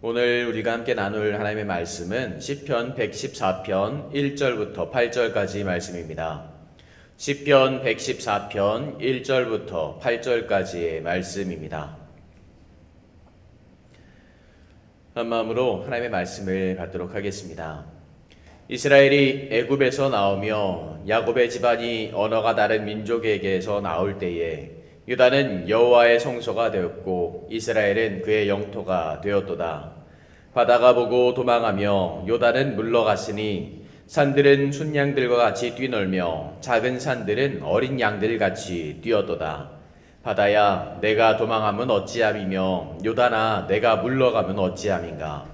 오늘 우리가 함께 나눌 하나님의 말씀은 시편 114편 1절부터 8절까지 말씀입니다. 시편 114편 1절부터 8절까지의 말씀입니다. 한 마음으로 하나님의 말씀을 받도록 하겠습니다. 이스라엘이 애굽에서 나오며 야곱의 집안이 언어가 다른 민족에게서 나올 때에 유다는 여호와의 성소가 되었고 이스라엘은 그의 영토가 되었도다. 바다가 보고 도망하며 요단은 물러갔으니 산들은 순양들과 같이 뛰놀며 작은 산들은 어린 양들같이 뛰었도다. 바다야 내가 도망하면 어찌함이며 요단아 내가 물러가면 어찌함인가.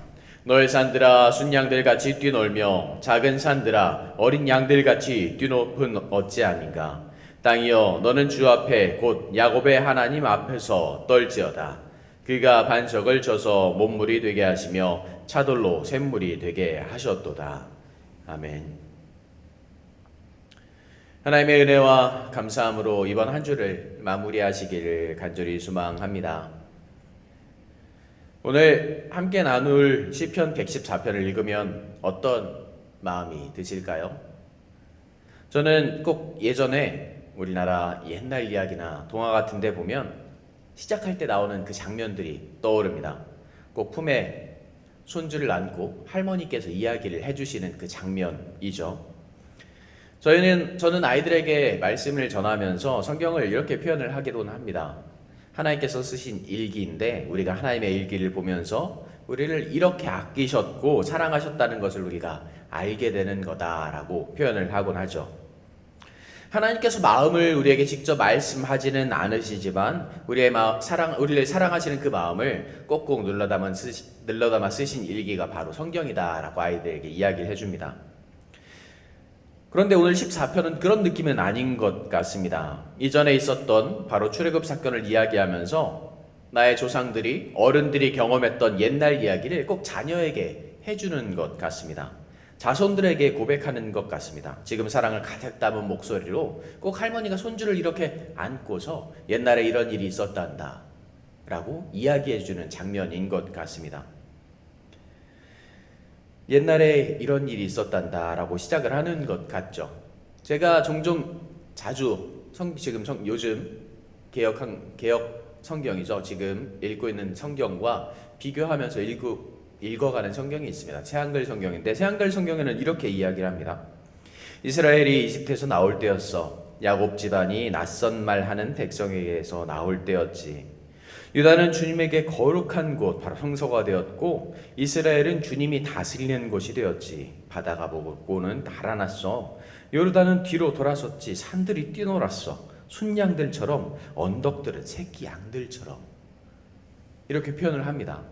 너의 산들아 순양들같이 뛰놀며 작은 산들아 어린 양들같이 뛰노은 어찌함인가. 땅이여 너는 주 앞에 곧 야곱의 하나님 앞에서 떨지어다. 그가 반석을 쳐서 못물이 되게 하시며 차돌로 샘물이 되게 하셨도다. 아멘. 하나님의 은혜와 감사함으로 이번 한 주를 마무리하시기를 간절히 소망합니다. 오늘 함께 나눌 시편 114편을 읽으면 어떤 마음이 드실까요? 저는 꼭 예전에 우리나라 옛날 이야기나 동화 같은 데 보면 시작할 때 나오는 그 장면들이 떠오릅니다. 꼭 품에 손주를 안고 할머니께서 이야기를 해주시는 그 장면이죠. 저는 아이들에게 말씀을 전하면서 성경을 이렇게 표현을 하기도 합니다. 하나님께서 쓰신 일기인데 우리가 하나님의 일기를 보면서 우리를 이렇게 아끼셨고 사랑하셨다는 것을 우리가 알게 되는 거다라고 표현을 하곤 하죠. 하나님께서 마음을 우리에게 직접 말씀하지는 않으시지만 우리를 사랑하시는 그 마음을 꼭꼭 눌러담아 쓰신 일기가 바로 성경이다라고 아이들에게 이야기를 해줍니다. 그런데 오늘 14편은 그런 느낌은 아닌 것 같습니다. 이전에 있었던 바로 출애굽 사건을 이야기하면서 나의 조상들이 어른들이 경험했던 옛날 이야기를 꼭 자녀에게 해주는 것 같습니다. 자손들에게 고백하는 것 같습니다. 지금 사랑을 가득 담은 목소리로 꼭 할머니가 손주를 이렇게 안고서 옛날에 이런 일이 있었단다 라고 이야기해주는 장면인 것 같습니다. 옛날에 이런 일이 있었단다 라고 시작을 하는 것 같죠. 제가 요즘 개역 성경이죠. 지금 읽고 있는 성경과 비교하면서 읽어가는 성경이 있습니다. 새한글 성경인데 새한글 성경에는 이렇게 이야기를 합니다. 이스라엘이 이집트에서 나올 때였어. 야곱 집안이 낯선 말하는 백성에게서 나올 때였지. 유다는 주님에게 거룩한 곳 바로 성소가 되었고 이스라엘은 주님이 다스리는 곳이 되었지. 바다가 보고는 달아났어. 요르단은 뒤로 돌아섰지. 산들이 뛰놀았어. 순양들처럼 언덕들은 새끼 양들처럼. 이렇게 표현을 합니다.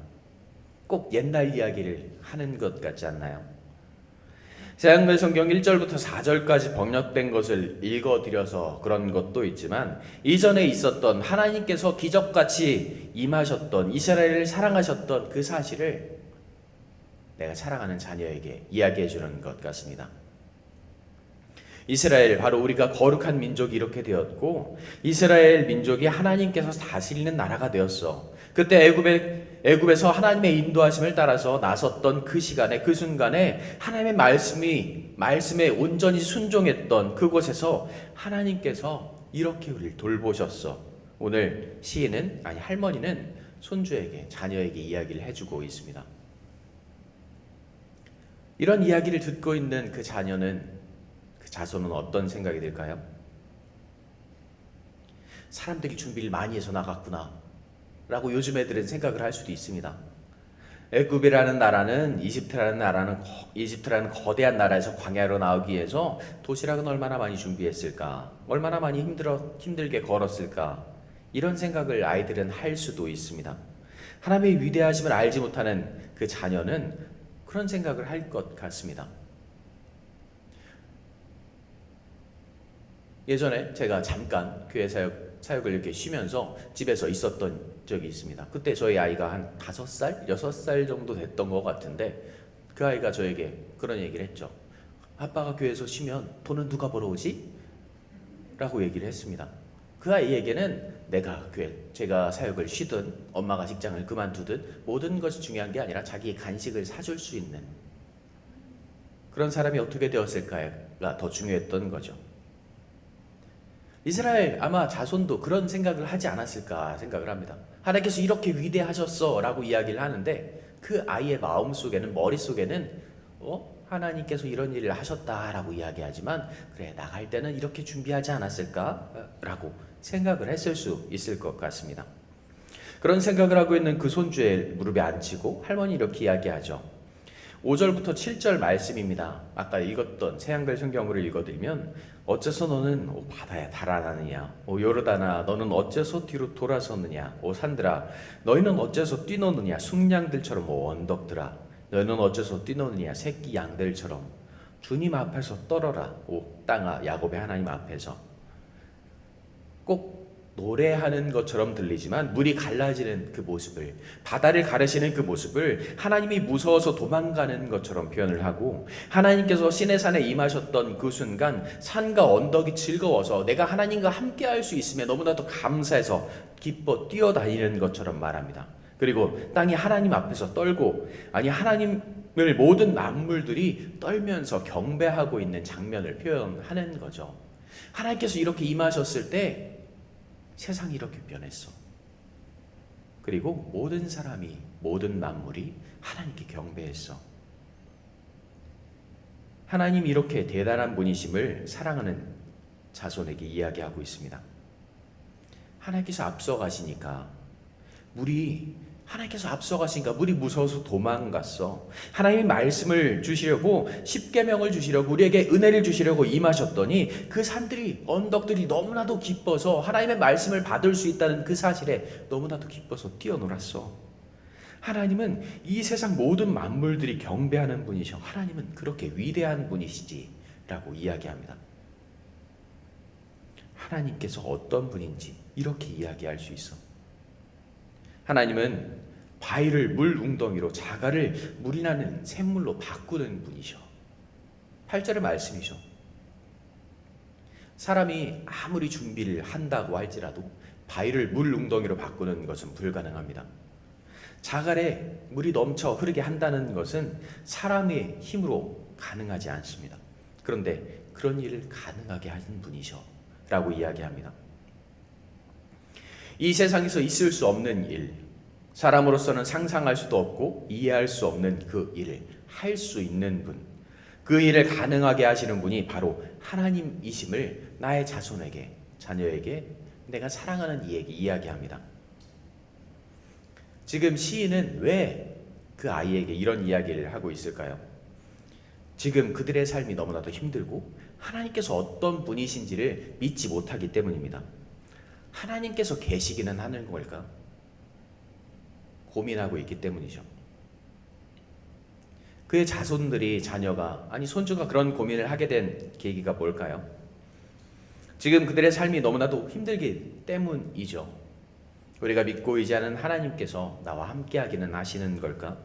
꼭 옛날 이야기를 하는 것 같지 않나요? 새한글 성경 1절부터 4절까지 번역된 것을 읽어드려서 그런 것도 있지만 이전에 있었던 하나님께서 기적같이 임하셨던 이스라엘을 사랑하셨던 그 사실을 내가 사랑하는 자녀에게 이야기해 주는 것 같습니다. 이스라엘, 바로 우리가 거룩한 민족이 이렇게 되었고 이스라엘 민족이 하나님께서 다스리는 나라가 되었어. 그때 애굽에서 하나님의 인도하심을 따라서 나섰던 그 시간에, 그 순간에 하나님의 말씀에 온전히 순종했던 그곳에서 하나님께서 이렇게 우리를 돌보셨어. 오늘 할머니는 손주에게, 자녀에게 이야기를 해주고 있습니다. 이런 이야기를 듣고 있는 그 자손은 어떤 생각이 들까요? 사람들이 준비를 많이 해서 나갔구나 라고 요즘 애들은 생각을 할 수도 있습니다. 애굽이라는 나라는 이집트라는 거대한 나라에서 광야로 나오기 위해서 도시락은 얼마나 많이 준비했을까? 얼마나 많이 힘들게 걸었을까? 이런 생각을 아이들은 할 수도 있습니다. 하나님의 위대하심을 알지 못하는 그 자녀는 그런 생각을 할 것 같습니다. 예전에 제가 잠깐 교회 사역을 이렇게 쉬면서 집에서 있었던 적이 있습니다. 그때 저희 아이가 한 5살, 6살 정도 됐던 것 같은데 그 아이가 저에게 그런 얘기를 했죠. 아빠가 교회에서 쉬면 돈은 누가 벌어오지? 라고 얘기를 했습니다. 그 아이에게는 제가 사역을 쉬든 엄마가 직장을 그만두든 모든 것이 중요한 게 아니라 자기의 간식을 사줄 수 있는 그런 사람이 어떻게 되었을까가 더 중요했던 거죠. 이스라엘 아마 자손도 그런 생각을 하지 않았을까 생각을 합니다. 하나님께서 이렇게 위대하셨어 라고 이야기를 하는데 그 아이의 마음속에는, 머릿속에는 하나님께서 이런 일을 하셨다라고 이야기하지만 그래, 나갈 때는 이렇게 준비하지 않았을까라고 생각을 했을 수 있을 것 같습니다. 그런 생각을 하고 있는 그 손주의 무릎에 앉히고 할머니 이렇게 이야기하죠. 5절부터 7절 말씀입니다. 아까 읽었던 새한글 성경으로 읽어드리면 어째서 너는 바다에 달아나느냐, 요르단아 너는 어째서 뒤로 돌아섰느냐, 산들아 너희는 어째서 뛰노느냐, 숙량들처럼 언덕들아 너희는 어째서 뛰노느냐, 새끼 양들처럼 주님 앞에서 떨어라, 땅아 야곱의 하나님 앞에서. 꼭 노래하는 것처럼 들리지만 물이 갈라지는 그 모습을, 바다를 가르시는 그 모습을 하나님이 무서워서 도망가는 것처럼 표현을 하고, 하나님께서 시내산에 임하셨던 그 순간 산과 언덕이 즐거워서 내가 하나님과 함께 할 수 있음에 너무나도 감사해서 기뻐 뛰어다니는 것처럼 말합니다. 그리고 땅이 하나님 앞에서 떨고, 아니 하나님을 모든 만물들이 떨면서 경배하고 있는 장면을 표현하는 거죠. 하나님께서 이렇게 임하셨을 때 세상이 이렇게 변했어. 그리고 모든 사람이, 모든 만물이 하나님께 경배했어. 하나님이 이렇게 대단한 분이심을 사랑하는 자손에게 이야기하고 있습니다. 하나님께서 앞서가시니까 하나님께서 앞서가시니까 물이 무서워서 도망갔어. 하나님이 말씀을 주시려고, 십계명을 주시려고, 우리에게 은혜를 주시려고 임하셨더니 그 산들이, 언덕들이 너무나도 기뻐서 하나님의 말씀을 받을 수 있다는 그 사실에 너무나도 기뻐서 뛰어놀았어. 하나님은 이 세상 모든 만물들이 경배하는 분이셔. 하나님은 그렇게 위대한 분이시지 라고 이야기합니다. 하나님께서 어떤 분인지 이렇게 이야기할 수 있어. 하나님은 바위를 물 웅덩이로, 자갈을 물이 나는 샘물로 바꾸는 분이셔. 8절의 말씀이죠. 사람이 아무리 준비를 한다고 할지라도 바위를 물 웅덩이로 바꾸는 것은 불가능합니다. 자갈에 물이 넘쳐 흐르게 한다는 것은 사람의 힘으로 가능하지 않습니다. 그런데 그런 일을 가능하게 하신 분이셔 라고 이야기합니다. 이 세상에서 있을 수 없는 일, 사람으로서는 상상할 수도 없고 이해할 수 없는 그 일을 할 수 있는 분, 그 일을 가능하게 하시는 분이 바로 하나님이심을 나의 자손에게, 자녀에게, 내가 사랑하는 이에게 이야기합니다. 지금 시인은 왜 그 아이에게 이런 이야기를 하고 있을까요? 지금 그들의 삶이 너무나도 힘들고 하나님께서 어떤 분이신지를 믿지 못하기 때문입니다. 하나님께서 계시기는 하는 걸까? 고민하고 있기 때문이죠. 그의 자손들이, 자녀가, 아니 손주가 그런 고민을 하게 된 계기가 뭘까요? 지금 그들의 삶이 너무나도 힘들기 때문이죠. 우리가 믿고 의지하는 하나님께서 나와 함께 하기는 하시는 걸까?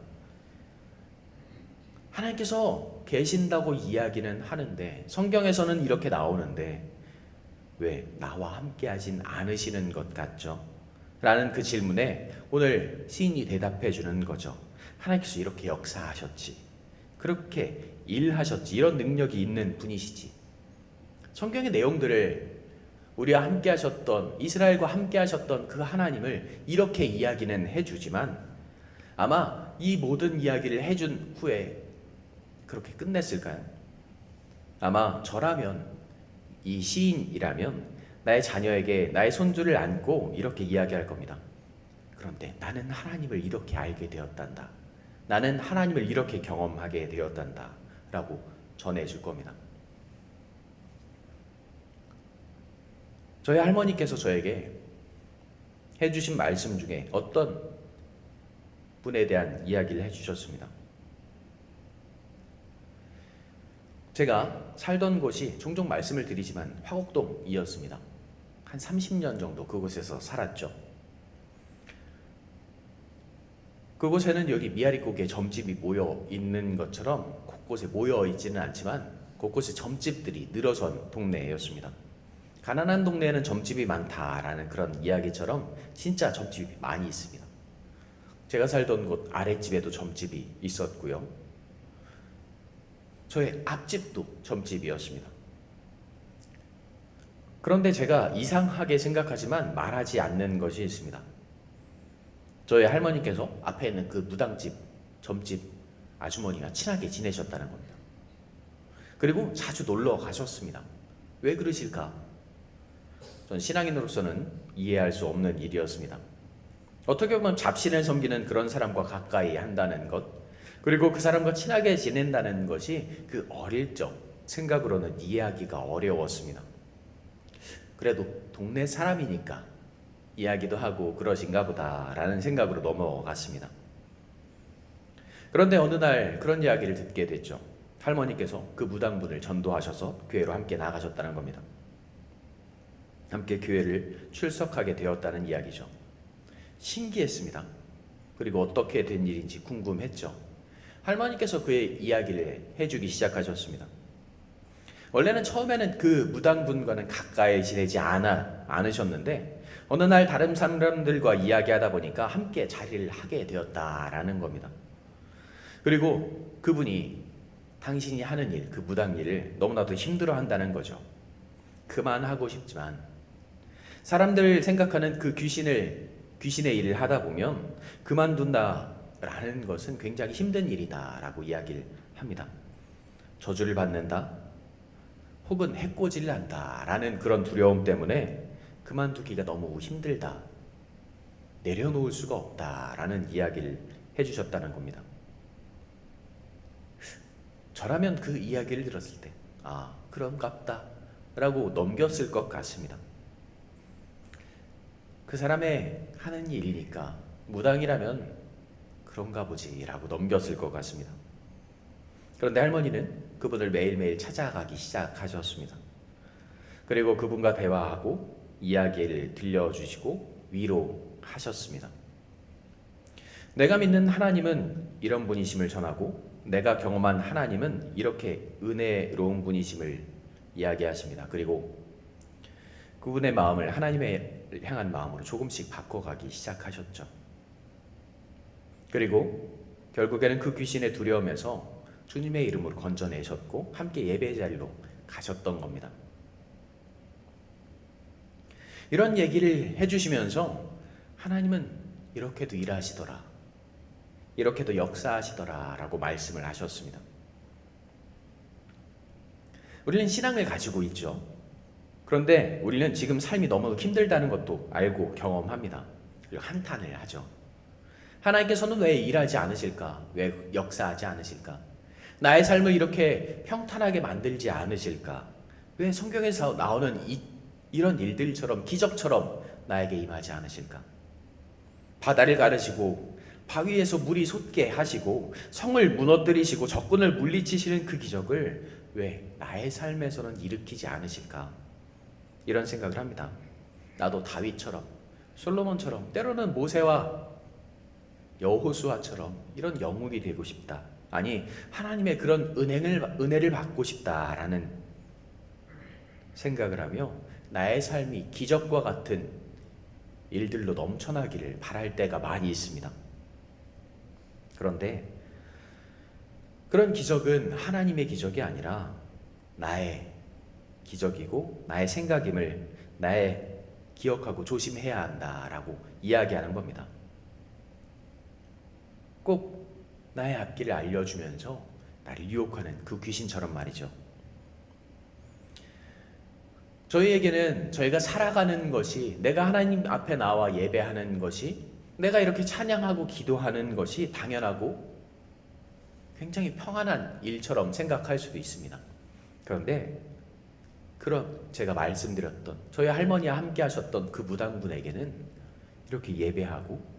하나님께서 계신다고 이야기는 하는데, 성경에서는 이렇게 나오는데 왜 나와 함께 하진 않으시는 것 같죠? 라는 그 질문에 오늘 시인이 대답해 주는 거죠. 하나님께서 이렇게 역사하셨지, 그렇게 일하셨지, 이런 능력이 있는 분이시지. 성경의 내용들을 우리와 함께 하셨던, 이스라엘과 함께 하셨던 그 하나님을 이렇게 이야기는 해주지만 아마 이 모든 이야기를 해준 후에 그렇게 끝냈을까요? 아마 저라면, 이 시인이라면 나의 자녀에게, 나의 손주를 안고 이렇게 이야기할 겁니다. 그런데 나는 하나님을 이렇게 알게 되었단다, 나는 하나님을 이렇게 경험하게 되었단다 라고 전해줄 겁니다. 저희 할머니께서 저에게 해주신 말씀 중에 어떤 분에 대한 이야기를 해주셨습니다. 제가 살던 곳이 종종 말씀을 드리지만 화곡동이었습니다. 한 30년 정도 그곳에서 살았죠. 그곳에는 여기 미아리고개 점집이 모여 있는 것처럼 곳곳에 모여 있지는 않지만 곳곳에 점집들이 늘어선 동네였습니다. 가난한 동네에는 점집이 많다라는 그런 이야기처럼 진짜 점집이 많이 있습니다. 제가 살던 곳 아랫집에도 점집이 있었고요. 저의 앞집도 점집이었습니다. 그런데 제가 이상하게 생각하지만 말하지 않는 것이 있습니다. 저희 할머니께서 앞에 있는 그 무당집, 점집 아주머니가 친하게 지내셨다는 겁니다. 그리고 자주 놀러 가셨습니다. 왜 그러실까? 전 신앙인으로서는 이해할 수 없는 일이었습니다. 어떻게 보면 잡신을 섬기는 그런 사람과 가까이 한다는 것, 그리고 그 사람과 친하게 지낸다는 것이 그 어릴 적 생각으로는 이해하기가 어려웠습니다. 그래도 동네 사람이니까 이야기도 하고 그러신가 보다라는 생각으로 넘어갔습니다. 그런데 어느 날 그런 이야기를 듣게 됐죠. 할머니께서 그 무당분을 전도하셔서 교회로 함께 나가셨다는 겁니다. 함께 교회를 출석하게 되었다는 이야기죠. 신기했습니다. 그리고 어떻게 된 일인지 궁금했죠. 할머니께서 그의 이야기를 해주기 시작하셨습니다. 원래는 처음에는 그 무당분과는 가까이 지내지 않으셨는데 어느 날 다른 사람들과 이야기하다 보니까 함께 자리를 하게 되었다라는 겁니다. 그리고 그분이 당신이 하는 일, 그 무당 일을 너무나도 힘들어 한다는 거죠. 그만하고 싶지만 사람들 생각하는 그 귀신의 일을 하다 보면 그만둔다라는 것은 굉장히 힘든 일이다라고 이야기를 합니다. 저주를 받는다, 혹은 해코지를 한다라는 그런 두려움 때문에 그만두기가 너무 힘들다, 내려놓을 수가 없다라는 이야기를 해주셨다는 겁니다. 저라면 그 이야기를 들었을 때 그런갑다 라고 넘겼을 것 같습니다. 그 사람의 하는 일이니까 무당이라면 그런가 보지 라고 넘겼을 것 같습니다. 그런데 할머니는 그분을 매일매일 찾아가기 시작하셨습니다. 그리고 그분과 대화하고 이야기를 들려주시고 위로하셨습니다. 내가 믿는 하나님은 이런 분이심을 전하고 내가 경험한 하나님은 이렇게 은혜로운 분이심을 이야기하십니다. 그리고 그분의 마음을 하나님을 향한 마음으로 조금씩 바꿔가기 시작하셨죠. 그리고 결국에는 그 귀신의 두려움에서 주님의 이름으로 건져내셨고 함께 예배 자리로 가셨던 겁니다. 이런 얘기를 해주시면서 하나님은 이렇게도 일하시더라, 이렇게도 역사하시더라 라고 말씀을 하셨습니다. 우리는 신앙을 가지고 있죠. 그런데 우리는 지금 삶이 너무 힘들다는 것도 알고 경험합니다. 그리고 한탄을 하죠. 하나님께서는 왜 일하지 않으실까? 왜 역사하지 않으실까? 나의 삶을 이렇게 평탄하게 만들지 않으실까? 왜 성경에서 나오는 이런 일들처럼 기적처럼 나에게 임하지 않으실까? 바다를 가르시고 바위에서 물이 솟게 하시고 성을 무너뜨리시고 적군을 물리치시는 그 기적을 왜 나의 삶에서는 일으키지 않으실까? 이런 생각을 합니다. 나도 다윗처럼, 솔로몬처럼, 때로는 모세와 여호수아처럼 이런 영웅이 되고 싶다. 아니, 하나님의 그런 은혜를 받고 싶다라는 생각을 하며 나의 삶이 기적과 같은 일들로 넘쳐나기를 바랄 때가 많이 있습니다. 그런데 그런 기적은 하나님의 기적이 아니라 나의 기적이고 나의 생각임을 나의 기억하고 조심해야 한다라고 이야기하는 겁니다. 꼭 나의 앞길을 알려주면서 나를 유혹하는 그 귀신처럼 말이죠. 저희에게는 저희가 살아가는 것이, 내가 하나님 앞에 나와 예배하는 것이, 내가 이렇게 찬양하고 기도하는 것이 당연하고 굉장히 평안한 일처럼 생각할 수도 있습니다. 그런데 제가 말씀드렸던 저희 할머니와 함께 하셨던 그 무당분에게는 이렇게 예배하고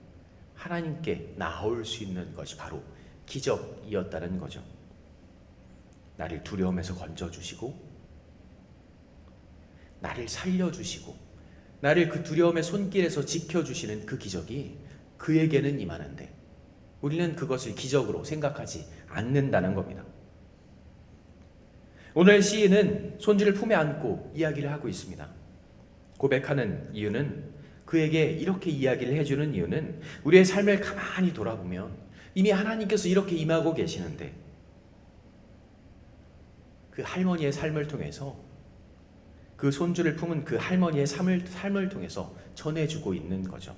하나님께 나올 수 있는 것이 바로 기적이었다는 거죠. 나를 두려움에서 건져주시고 나를 살려주시고 나를 그 두려움의 손길에서 지켜주시는 그 기적이 그에게는 임하는데 우리는 그것을 기적으로 생각하지 않는다는 겁니다. 오늘 시인은 손주를 품에 안고 이야기를 하고 있습니다. 고백하는 이유는, 그에게 이렇게 이야기를 해주는 이유는 우리의 삶을 가만히 돌아보면 이미 하나님께서 이렇게 임하고 계시는데 그 할머니의 삶을 통해서, 그 손주를 품은 그 할머니의 삶을 통해서 전해주고 있는 거죠.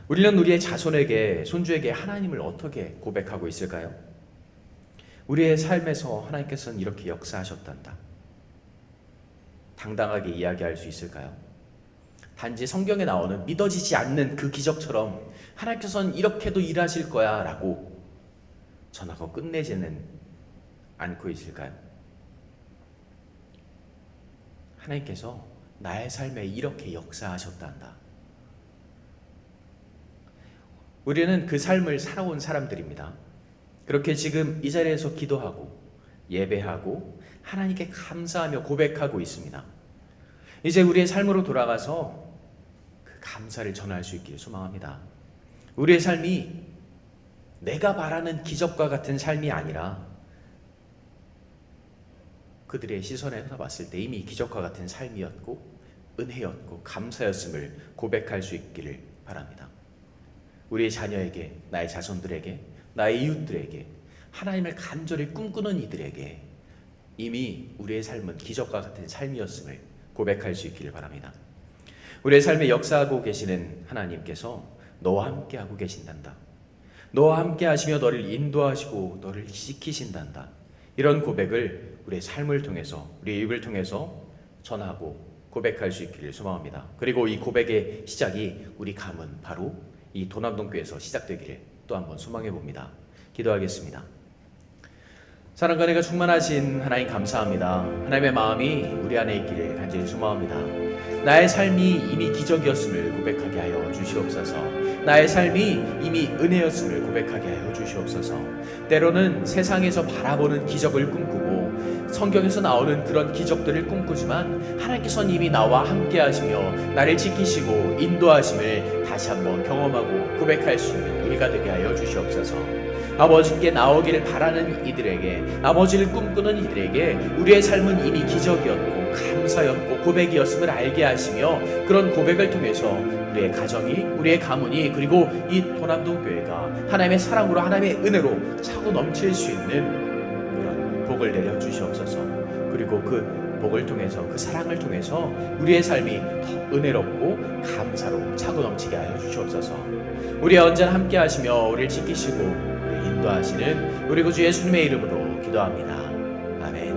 우리는 우리의 자손에게, 손주에게 하나님을 어떻게 고백하고 있을까요? 우리의 삶에서 하나님께서는 이렇게 역사하셨단다, 당당하게 이야기할 수 있을까요? 단지 성경에 나오는 믿어지지 않는 그 기적처럼 하나님께서는 이렇게도 일하실 거야 라고 전하고 끝내지는 않고 있을까요? 하나님께서 나의 삶에 이렇게 역사하셨단다. 우리는 그 삶을 살아온 사람들입니다. 그렇게 지금 이 자리에서 기도하고 예배하고 하나님께 감사하며 고백하고 있습니다. 이제 우리의 삶으로 돌아가서 그 감사를 전할 수 있기를 소망합니다. 우리의 삶이 내가 바라는 기적과 같은 삶이 아니라 그들의 시선에서 봤을 때 이미 기적과 같은 삶이었고 은혜였고 감사였음을 고백할 수 있기를 바랍니다. 우리의 자녀에게, 나의 자손들에게, 나의 이웃들에게, 하나님을 간절히 꿈꾸는 이들에게 이미 우리의 삶은 기적과 같은 삶이었음을 고백할 수 있기를 바랍니다. 우리의 삶에 역사하고 계시는 하나님께서 너와 함께 하고 계신단다. 너와 함께 하시며 너를 인도하시고 너를 지키신단다. 이런 고백을 우리의 삶을 통해서, 우리의 입을 통해서 전하고 고백할 수 있기를 소망합니다. 그리고 이 고백의 시작이 우리 가문, 바로 이 도남동교회에서 시작되기를 또 한번 소망해 봅니다. 기도하겠습니다. 사랑과 은혜가 충만하신 하나님 감사합니다. 하나님의 마음이 우리 안에 있기를 간절히 소망합니다. 나의 삶이 이미 기적이었음을 고백하게 하여 주시옵소서. 나의 삶이 이미 은혜였음을 고백하게 하여 주시옵소서. 때로는 세상에서 바라보는 기적을 꿈꾸고 성경에서 나오는 그런 기적들을 꿈꾸지만 하나님께서는 이미 나와 함께 하시며 나를 지키시고 인도하심을 다시 한번 경험하고 고백할 수 있는 우리가 되게 하여 주시옵소서. 아버지께 나오기를 바라는 이들에게, 아버지를 꿈꾸는 이들에게 우리의 삶은 이미 기적이었고 감사였고 고백이었음을 알게 하시며, 그런 고백을 통해서 우리의 가정이, 우리의 가문이, 그리고 이 도남동 교회가 하나님의 사랑으로, 하나님의 은혜로 차고 넘칠 수 있는 그런 복을 내려 주시옵소서. 그리고 그 복을 통해서, 그 사랑을 통해서 우리의 삶이 더 은혜롭고 감사로 차고 넘치게 하여 주시옵소서. 우리와 언제나 함께 하시며 우리를 지키시고 인도하시는 우리 구주 예수님의 이름으로 기도합니다.